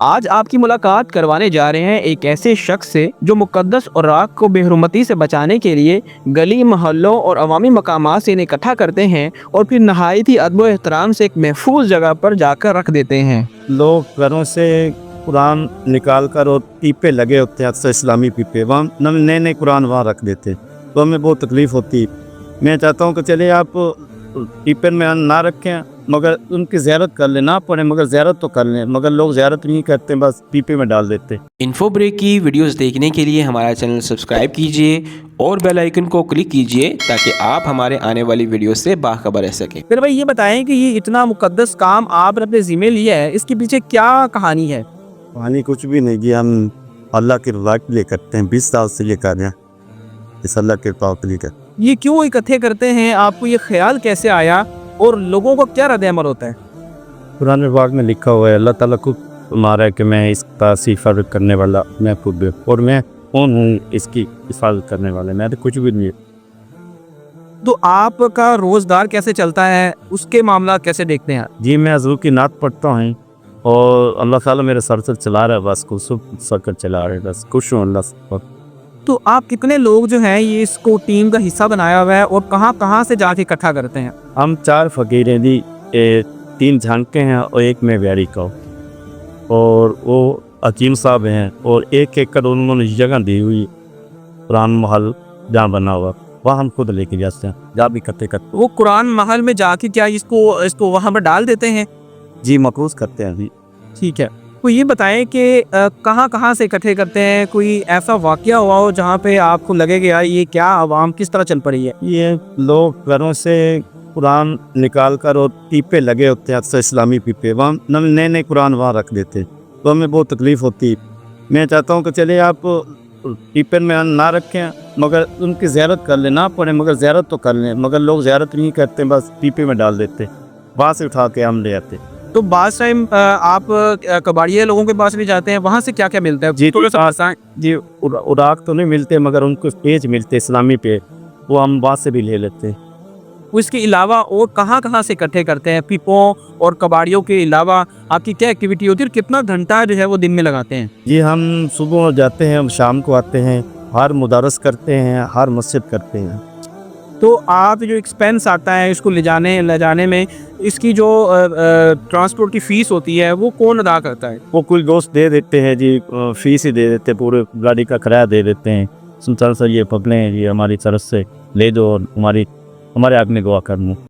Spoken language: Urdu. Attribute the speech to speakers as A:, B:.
A: آج آپ کی ملاقات کروانے جا رہے ہیں ایک ایسے شخص سے جو مقدس اوراق کو بے حرمتی سے بچانے کے لیے گلی محلوں اور عوامی مقامات سے انہیں اکٹھا کرتے ہیں اور پھر نہایت ہی ادب و احترام سے ایک محفوظ جگہ پر جا کر رکھ دیتے ہیں۔
B: لوگ گھروں سے قرآن نکال کر اور پیپے لگے ہوتے ہیں، اکثر اسلامی پیپے، وہاں نئے نئے قرآن وہاں رکھ دیتے ہیں، تو ہمیں بہت تکلیف ہوتی ہے۔ میں چاہتا ہوں کہ چلے آپ پیپے میں نہ رکھیں، مگر ان کی زیارت کر لیں، نہ پڑھیں مگر زیارت تو کر لیں، مگر لوگ زیارت نہیں کرتے، بس پیپے میں ڈال دیتے۔
C: انفو بریک کی ویڈیوز دیکھنے کے لیے ہمارا چینل سبسکرائب کیجئے اور بیل آئیکن کو کلک کیجئے تاکہ آپ ہمارے آنے والی ویڈیو سے باخبر رہ سکیں۔
A: پھر بھائی یہ بتائیں کہ یہ اتنا مقدس کام آپ نے اپنے ذمہ لیا ہے، اس کے پیچھے کیا کہانی ہے؟
B: پانی کچھ بھی نہیں جی، ہم اللہ کی رضا کے لیے کرتے ہیں، 20 سال سے یہ کر رہے ہیں، اس اللہ کے پاک کے لیے کرتے ہیں۔
A: یہ کیوں اکٹھے کرتے ہیں؟ آپ کو یہ خیال کیسے آیا اور لوگوں کو کیا رد عمل ہوتا ہے؟
B: قرآن پاک میں لکھا ہوا ہے، اللہ تعالیٰ کو ہمارا ہے کہ میں اس کا حفاظت کرنے والا میں خود ہوں، اور میں کون ہوں اس کی حفاظت کرنے والا، میں تو کچھ بھی نہیں۔
A: تو آپ کا روزگار کیسے چلتا ہے، اس کے معاملات کیسے دیکھتے ہیں؟
B: جی میں حضور کی نعت پڑھتا ہوں اور اللہ تعالیٰ میرے سر سے چلا رہا ہے، بس سر کر چلا رہا ہے، بس خوش ہوں اللہ سے۔
A: تو آپ کتنے لوگ جو ہیں یہ اس کو ٹیم کا حصہ بنایا ہوا ہے اور کہاں کہاں سے جا کے اکٹھا کرتے ہیں؟
B: ہم 4 فقیر ہیں جی، 3 جھانکے ہیں اور 1 میں بیاری کا ہوں، اور وہ حکیم صاحب ہیں، اور 1 ایکڑ انہوں نے جگہ دی ہوئی قرآن محل جہاں بنا ہوا، وہاں ہم خود لے کے جاتے ہیں، جہاں بھی کرتے کرتے۔
A: وہ قرآن محل میں جا کے کیا اس کو وہاں پر ڈال دیتے ہیں؟
B: جی مقروض کرتے ہیں جی۔
A: ٹھیک ہے، تو یہ بتائیں کہ کہاں کہاں سے اکٹھے کرتے ہیں؟ کوئی ایسا واقعہ ہوا ہو جہاں پہ آپ کو لگے کہ یار یہ کیا عوام کس طرح چل پڑی ہے؟
B: یہ لوگ گھروں سے قرآن نکال کر اور پیپے لگے ہوتے ہیں، اکثر اسلامی پیپے، وہاں نئے نئے قرآن وہاں رکھ دیتے ہیں، تو ہمیں بہت تکلیف ہوتی ہے۔ میں چاہتا ہوں کہ چلے آپ پیپے میں نہ رکھیں، مگر ان کی زیارت کر لیں، نہ پڑھیں مگر زیارت تو کر لیں، مگر لوگ زیارت نہیں کرتے، بس پیپے میں ڈال دیتے، وہاں سے اٹھا کے ہم لے آتے۔
A: تو بعض ٹائم آپ کباڑیے لوگوں کے پاس بھی جاتے ہیں، وہاں سے کیا کیا ملتا ہے؟
B: جی جی اوراق تو نہیں ملتے، مگر ان کو پیج ملتے اسلامی پہ، وہ ہم وہاں سے بھی لے لیتے ہیں۔
A: اس کے علاوہ اور کہاں کہاں سے اکٹھے کرتے ہیں؟ پیپوں اور کباڑیوں کے علاوہ آپ کی کیا ایکٹیویٹی ہوتی ہے اور کتنا گھنٹہ جو ہے وہ دن میں لگاتے ہیں؟
B: جی ہم صبح جاتے ہیں، ہم شام کو آتے ہیں، ہر مدارس کرتے ہیں، ہر مسجد کرتے ہیں۔
A: تو آپ جو ایکسپینس آتا ہے اس کو لے جانے میں، اس کی جو ٹرانسپورٹ کی فیس ہوتی ہے وہ کون ادا کرتا ہے؟
B: وہ کوئی دوست دے دیتے ہیں جی، فیس ہی دے دیتے، پورے گاڑی کا کرایہ دے دیتے ہیں، سلطان صاحب یہ پکڑیں جی ہماری طرف سے لے دو اور ہمارے حق میں دعا کرنا۔